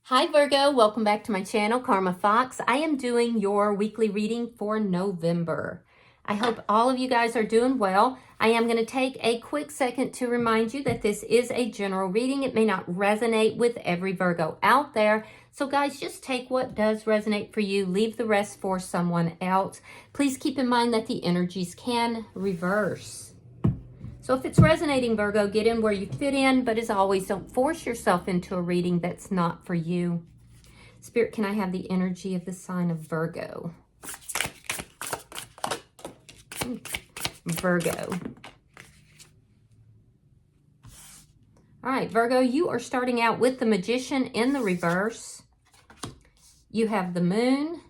Hi Virgo, welcome back to my channel, Karma Fox. I am doing your weekly reading for November. I hope all of you guys are doing well. I am going to take a quick second to remind you that this is a general reading. It may not resonate with every Virgo out there. So guys, just take what does resonate for you, leave the rest for someone else. Please keep in mind that the energies can reverse. So if it's resonating, Virgo, get in where you fit in, but as always, don't force yourself into a reading that's not for you. Spirit, can I have the energy of the sign of Virgo? Virgo. All right, Virgo, you are starting out with the Magician in the reverse. You have the Moon,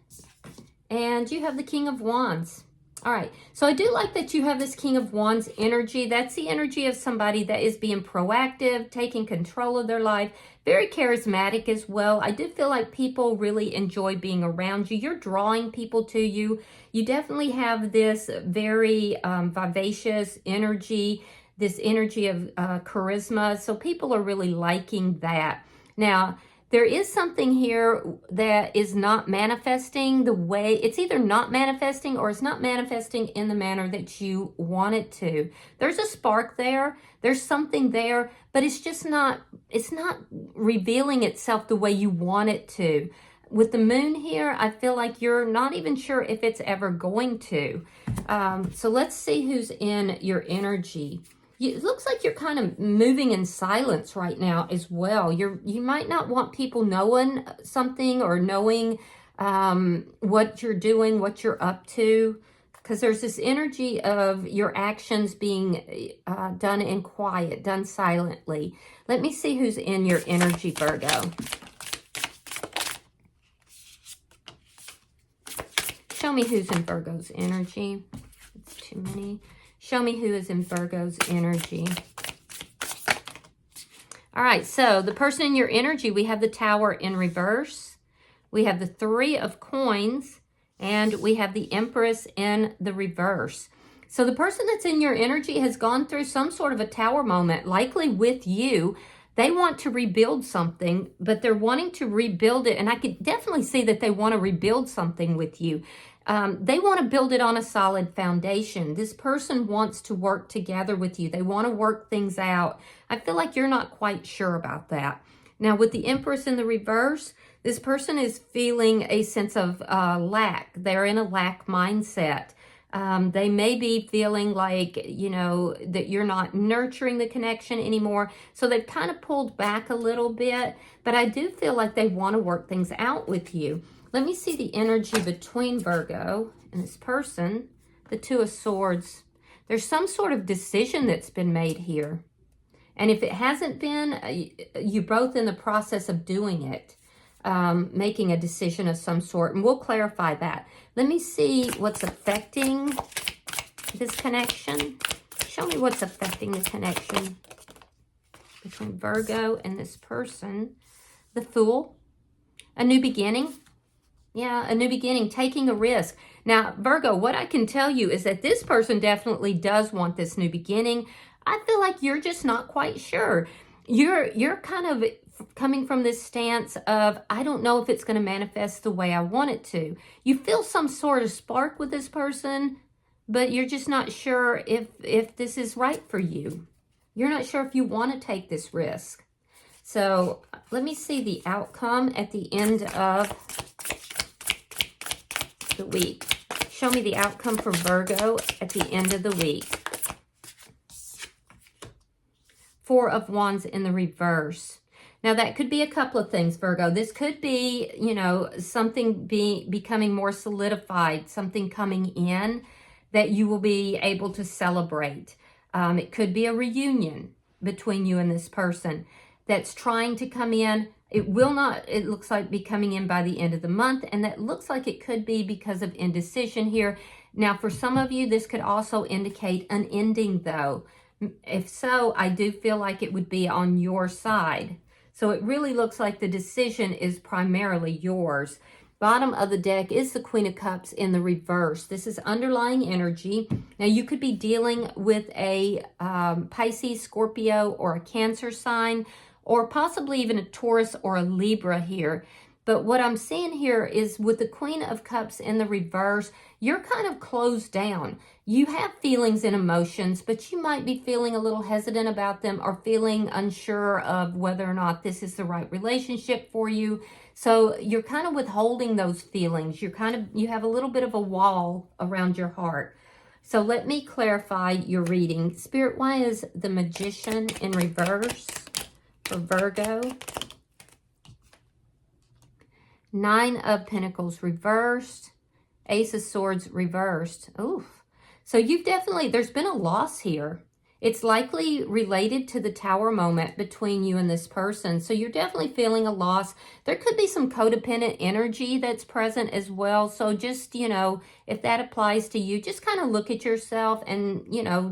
and you have the King of Wands. All right, so I do like that you have this King of Wands energy. That's the energy of somebody that is being proactive, taking control of their life, very charismatic as well. I do feel like people really enjoy being around you. You're drawing people to you. You definitely have this very vivacious energy, this energy of charisma. So people are really liking that. Now, there is something here that is not manifesting the way, it's either not manifesting or it's not manifesting in the manner that you want it to. There's a spark there, there's something there, but it's just not, it's not revealing itself the way you want it to. With the Moon here, I feel like you're not even sure if it's ever going to. So let's see who's in your energy. It looks like you're kind of moving in silence right now as well. You might not want people knowing something or knowing what you're doing, what you're up to, because there's this energy of your actions being done in quiet, done silently. Let me see who's in your energy, Virgo. Show me who's in Virgo's energy. It's too many. Show me who is in Virgo's energy. All right, so the person in your energy, we have the Tower in reverse. We have the Three of Coins, and we have the Empress in the reverse. So the person that's in your energy has gone through some sort of a Tower moment, likely with you. They want to rebuild something, but they're wanting to rebuild it. And I could definitely see that they want to rebuild something with you. They want to build it on a solid foundation. This person wants to work together with you. They want to work things out. I feel like you're not quite sure about that. Now, with the Empress in the reverse, this person is feeling a sense of lack. They're in a lack mindset. They may be feeling like, you know, that you're not nurturing the connection anymore. So they've kind of pulled back a little bit, but I do feel like they want to work things out with you. Let me see the energy between Virgo and this person, the Two of Swords. There's some sort of decision that's been made here. And if it hasn't been, you're both in the process of doing it, making a decision of some sort. And we'll clarify that. Let me see what's affecting this connection. Show me what's affecting the connection between Virgo and this person. The Fool, a new beginning. Yeah, a new beginning, taking a risk. Now, Virgo, what I can tell you is that this person definitely does want this new beginning. I feel like you're just not quite sure. You're kind of coming from this stance of, I don't know if it's going to manifest the way I want it to. You feel some sort of spark with this person, but you're just not sure if this is right for you. You're not sure if you want to take this risk. So let me see the outcome at the end of the week. Show me the outcome for Virgo at the end of the week. Four of Wands in the reverse. Now that could be a couple of things, Virgo. This could be, you know, something becoming more solidified, something coming in that you will be able to celebrate. It could be a reunion between you and this person that's trying to come in. It will not, it looks like, be coming in by the end of the month, and that looks like it could be because of indecision here. Now, for some of you, this could also indicate an ending, though. If so, I do feel like it would be on your side. So it really looks like the decision is primarily yours. Bottom of the deck is the Queen of Cups in the reverse. This is underlying energy. Now, you could be dealing with a Pisces, Scorpio, or a Cancer sign, or possibly even a Taurus or a Libra here. But what I'm seeing here is with the Queen of Cups in the reverse, you're kind of closed down. You have feelings and emotions, but you might be feeling a little hesitant about them or feeling unsure of whether or not this is the right relationship for you. So you're kind of withholding those feelings. You have a little bit of a wall around your heart. So let me clarify your reading. Spirit, why is the Magician in reverse for Virgo? Nine of Pentacles reversed. Ace of Swords reversed. Oof. So there's been a loss here. It's likely related to the Tower moment between you and this person. So you're definitely feeling a loss. There could be some codependent energy that's present as well. So just, if that applies to you, just kind of look at yourself and,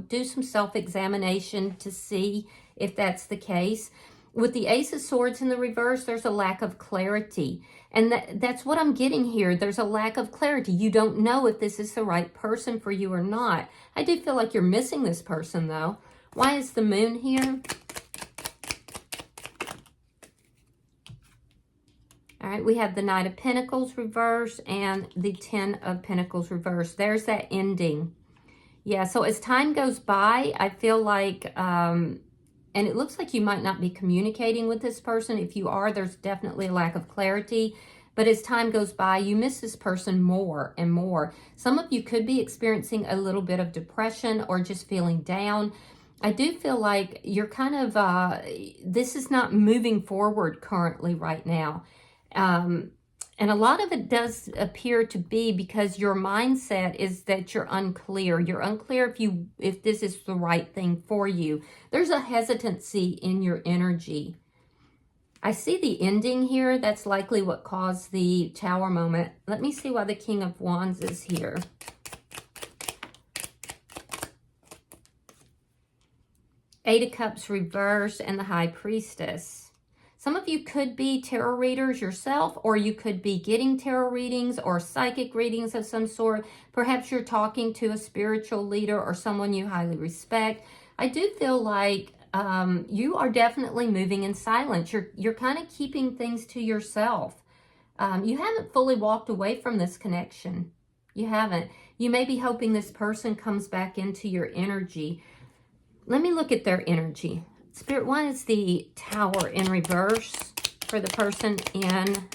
do some self-examination to see if that's the case. With the Ace of Swords in the reverse, there's a lack of clarity. And that's what I'm getting here. There's a lack of clarity. You don't know if this is the right person for you or not. I do feel like you're missing this person, though. Why is the Moon here? All right, we have the Knight of Pentacles reversed and the Ten of Pentacles reversed. There's that ending. Yeah, so as time goes by, I feel like... and it looks like you might not be communicating with this person. If you are, there's definitely a lack of clarity. But as time goes by, you miss this person more and more. Some of you could be experiencing a little bit of depression or just feeling down. I do feel like you're kind of, this is not moving forward currently right now. And a lot of it does appear to be because your mindset is that you're unclear. You're unclear if this is the right thing for you. There's a hesitancy in your energy. I see the ending here. That's likely what caused the Tower moment. Let me see why the King of Wands is here. Eight of Cups reversed and the High Priestess. Some of you could be tarot readers yourself, or you could be getting tarot readings or psychic readings of some sort. Perhaps you're talking to a spiritual leader or someone you highly respect. I do feel like you are definitely moving in silence. You're kind of keeping things to yourself. You haven't fully walked away from this connection. You haven't. You may be hoping this person comes back into your energy. Let me look at their energy. Spirit, why is the Tower in reverse for the person in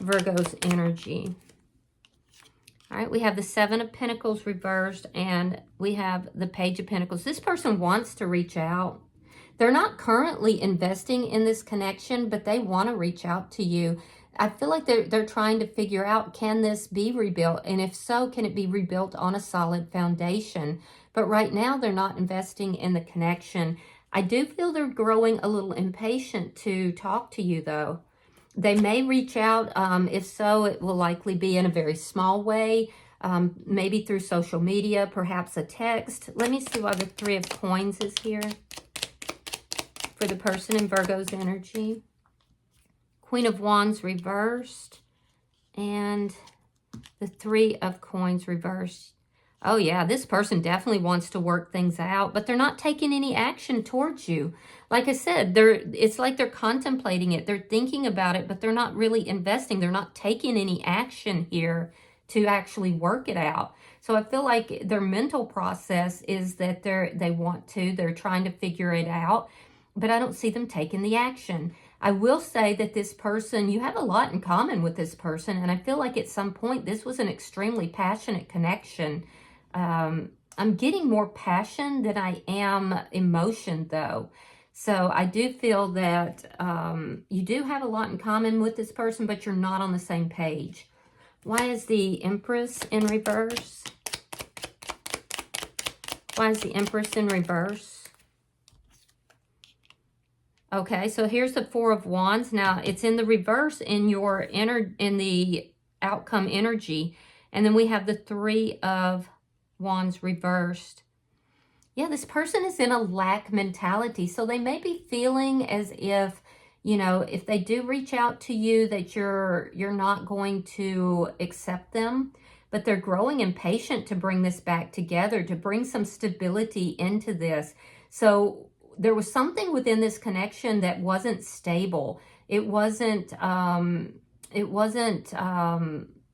Virgo's energy? All right, we have the Seven of Pentacles reversed and we have the Page of Pentacles. This person wants to reach out. They're not currently investing in this connection, but they want to reach out to you. I feel like they're trying to figure out, can this be rebuilt? And if so, can it be rebuilt on a solid foundation? But right now, they're not investing in the connection. I do feel they're growing a little impatient to talk to you, though. They may reach out. If so, it will likely be in a very small way, maybe through social media, perhaps a text. Let me see why the Three of Coins is here for the person in Virgo's energy. Queen of Wands reversed and the Three of Coins reversed. Oh yeah, this person definitely wants to work things out, but they're not taking any action towards you. Like I said, it's like they're contemplating it. They're thinking about it, but they're not really investing. They're not taking any action here to actually work it out. So I feel like their mental process is that they're trying to figure it out, but I don't see them taking the action. I will say that this person, you have a lot in common with this person, and I feel like at some point this was an extremely passionate connection. I'm getting more passion than I am emotion, though. So I do feel that you do have a lot in common with this person, but you're not on the same page. Why is the Empress in reverse? Why is the Empress in reverse? Okay, so here's the Four of Wands. Now, it's in the reverse in the outcome energy. And then we have the Three of Wands reversed. Yeah, this person is in a lack mentality. So they may be feeling as if, if they do reach out to you, that you're not going to accept them. But they're growing impatient to bring this back together, to bring some stability into this. So there was something within this connection that wasn't stable. It wasn't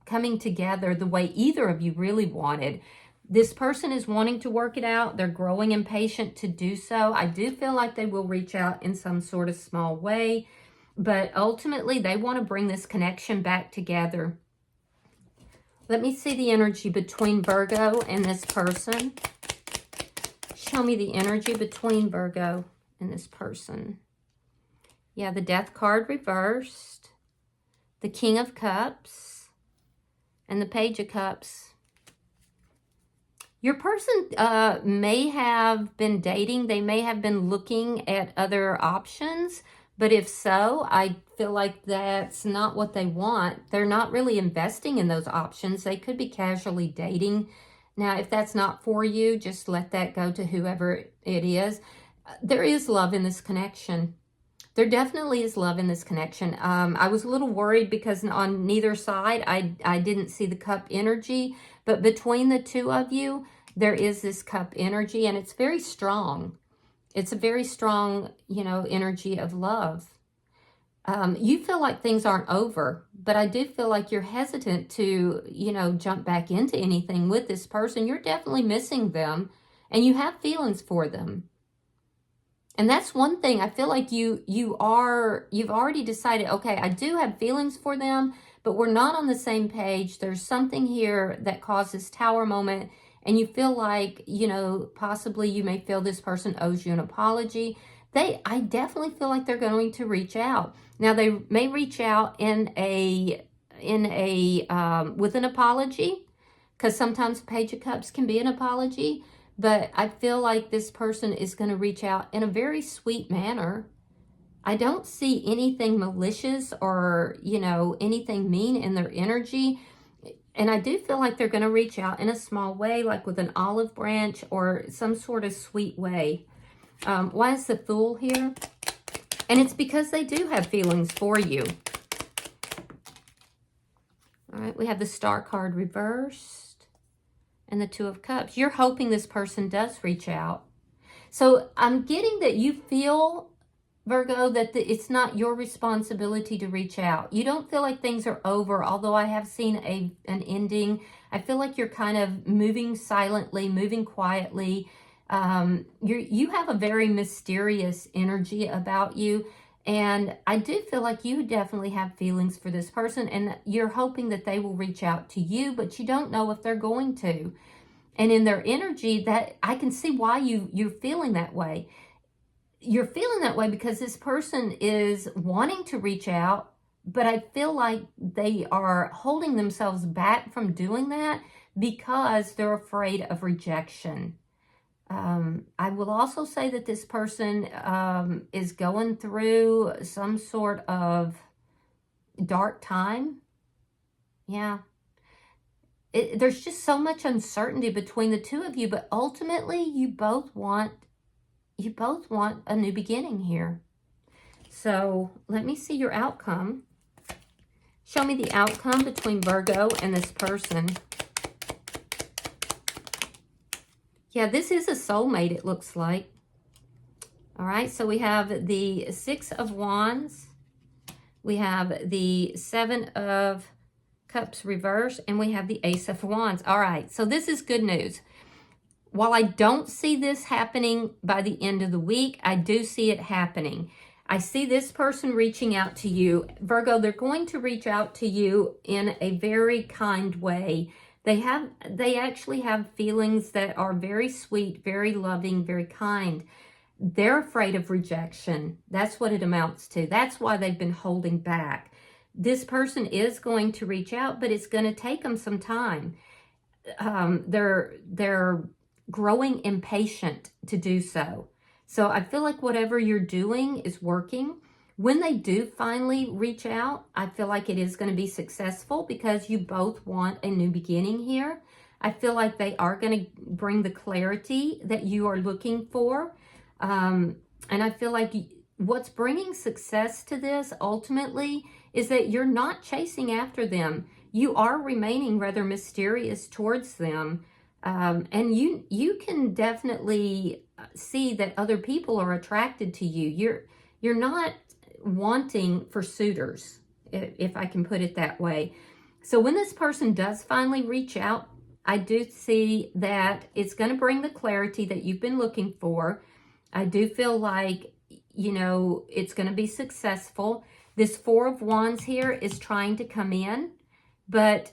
coming together the way either of you really wanted. This person is wanting to work it out. They're growing impatient to do so. I do feel like they will reach out in some sort of small way, but ultimately they want to bring this connection back together. Let me see the energy between Virgo and this person. Show me the energy between Virgo and this person. Yeah, the Death card reversed, the King of Cups, and the Page of Cups. Your person may have been dating. They may have been looking at other options. But if so, I feel like that's not what they want. They're not really investing in those options. They could be casually dating. Now, if that's not for you, just let that go to whoever it is. There is love in this connection. There definitely is love in this connection. I was a little worried because on neither side, I didn't see the cup energy. But between the two of you, there is this cup energy, and it's very strong. It's a very strong, energy of love. You feel like things aren't over, but I do feel like you're hesitant to, jump back into anything with this person. You're definitely missing them, and you have feelings for them. And that's one thing. I feel like you've already decided, okay, I do have feelings for them, but we're not on the same page. There's something here that causes Tower moment. And you feel like, possibly you may feel this person owes you an apology. I definitely feel like they're going to reach out. Now, they may reach out with an apology, because sometimes Page of Cups can be an apology. But I feel like this person is going to reach out in a very sweet manner. I don't see anything malicious or, anything mean in their energy. And I do feel like they're going to reach out in a small way, like with an olive branch or some sort of sweet way. Why is the Fool here? And it's because they do have feelings for you. All right, we have the Star card reversed and the Two of Cups. You're hoping this person does reach out. So I'm getting that you feel, Virgo, that it's not your responsibility to reach out. You don't feel like things are over, although I have seen an ending. I feel like you're kind of moving silently, moving quietly. You have a very mysterious energy about you, and I do feel like you definitely have feelings for this person, and you're hoping that they will reach out to you, but you don't know if they're going to. And in their energy, that I can see why you're feeling that way. You're feeling that way because this person is wanting to reach out, but I feel like they are holding themselves back from doing that because they're afraid of rejection. I will also say that this person is going through some sort of dark time. Yeah. There's just so much uncertainty between the two of you, but ultimately you both want a new beginning here. So let me see your outcome. Show me the outcome between Virgo and this person. Yeah, this is a soulmate, it looks like. All right, so we have the Six of Wands. We have the Seven of Cups reversed, and we have the Ace of Wands. All right, so this is good news. While I don't see this happening by the end of the week, I do see it happening. I see this person reaching out to you. Virgo, they're going to reach out to you in a very kind way. They actually have feelings that are very sweet, very loving, very kind. They're afraid of rejection. That's what it amounts to. That's why they've been holding back. This person is going to reach out, but it's going to take them some time. They're growing impatient to do so. So I feel like whatever you're doing is working. When they do finally reach out, I feel like it is going to be successful because you both want a new beginning here. I feel like they are going to bring the clarity that you are looking for. And I feel like what's bringing success to this ultimately is that you're not chasing after them. You are remaining rather mysterious towards them. And you can definitely see that other people are attracted to you. You're not wanting for suitors, if I can put it that way. So when this person does finally reach out, I do see that it's going to bring the clarity that you've been looking for. I do feel like, you know, it's going to be successful. This Four of Wands here is trying to come in, but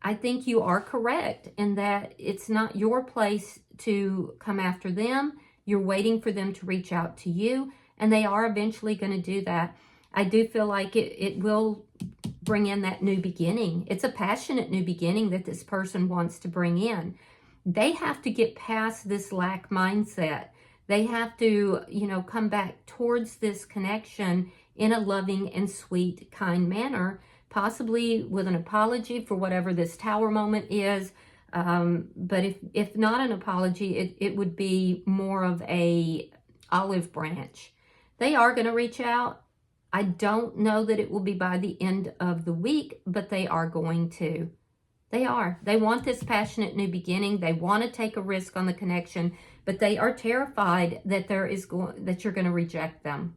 I think you are correct in that it's not your place to come after them. You're waiting for them to reach out to you, and they are eventually going to do that. I do feel like it will bring in that new beginning. It's a passionate new beginning that this person wants to bring in. They have to get past this lack mindset. They have to, you know, come back towards this connection in a loving and sweet, kind manner, possibly with an apology for whatever this Tower moment is. But if not an apology, it would be more of a olive branch. They are going to reach out. I don't know that it will be by the end of the week, but they are going to. They are. They want this passionate new beginning. They want to take a risk on the connection, but they are terrified that that you're going to reject them.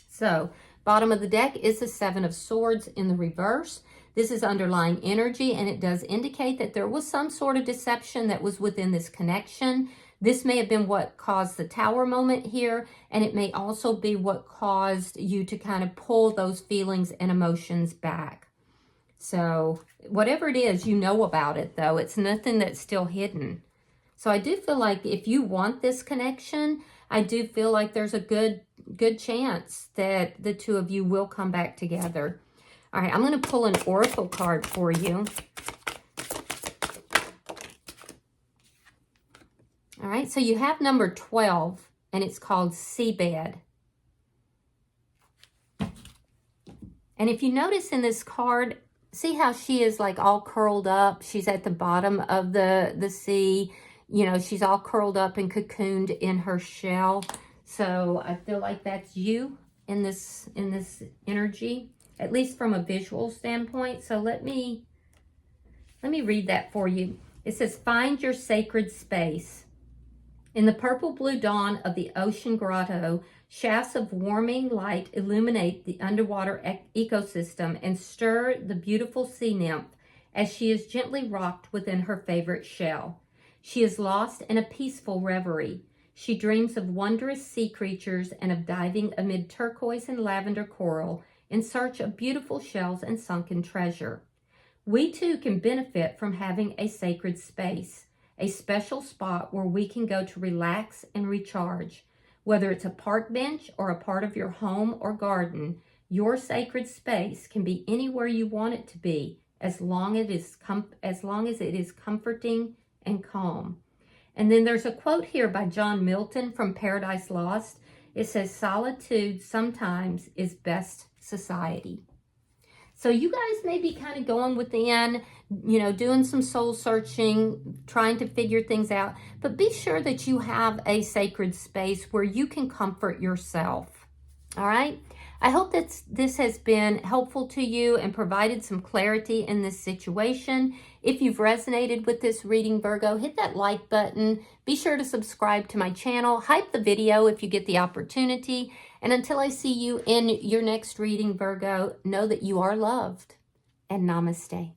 So, bottom of the deck is the Seven of Swords in the reverse. This is underlying energy, and it does indicate that there was some sort of deception that was within this connection. This may have been what caused the Tower moment here, and it may also be what caused you to kind of pull those feelings and emotions back. So whatever it is, you know about it, though. It's nothing that's still hidden. So I do feel like if you want this connection, I do feel like there's a good chance that the two of you will come back together. All right, I'm going to pull an oracle card for you. All right, so you have number 12, and it's called Seabed. And if you notice in this card, see how she is like all curled up? She's at the bottom of the sea. You know, she's all curled up and cocooned in her shell. So I feel like that's you in this energy, at least from a visual standpoint. So let me read that for you. It says, find your sacred space. In the purple-blue dawn of the ocean grotto, shafts of warming light illuminate the underwater ecosystem and stir the beautiful sea nymph as she is gently rocked within her favorite shell. She is lost in a peaceful reverie. She dreams of wondrous sea creatures and of diving amid turquoise and lavender coral in search of beautiful shells and sunken treasure. We too can benefit from having a sacred space, a special spot where we can go to relax and recharge. Whether it's a park bench or a part of your home or garden, your sacred space can be anywhere you want it to be, as long as it is comforting and calm. And then there's a quote here by John Milton from Paradise Lost. It says, solitude sometimes is best society. So you guys may be kind of going within, you know, doing some soul searching, trying to figure things out, but be sure that you have a sacred space where you can comfort yourself. All right? I hope that this has been helpful to you and provided some clarity in this situation. If you've resonated with this reading, Virgo, hit that like button. Be sure to subscribe to my channel. Hype the video if you get the opportunity. And until I see you in your next reading, Virgo, know that you are loved. And namaste.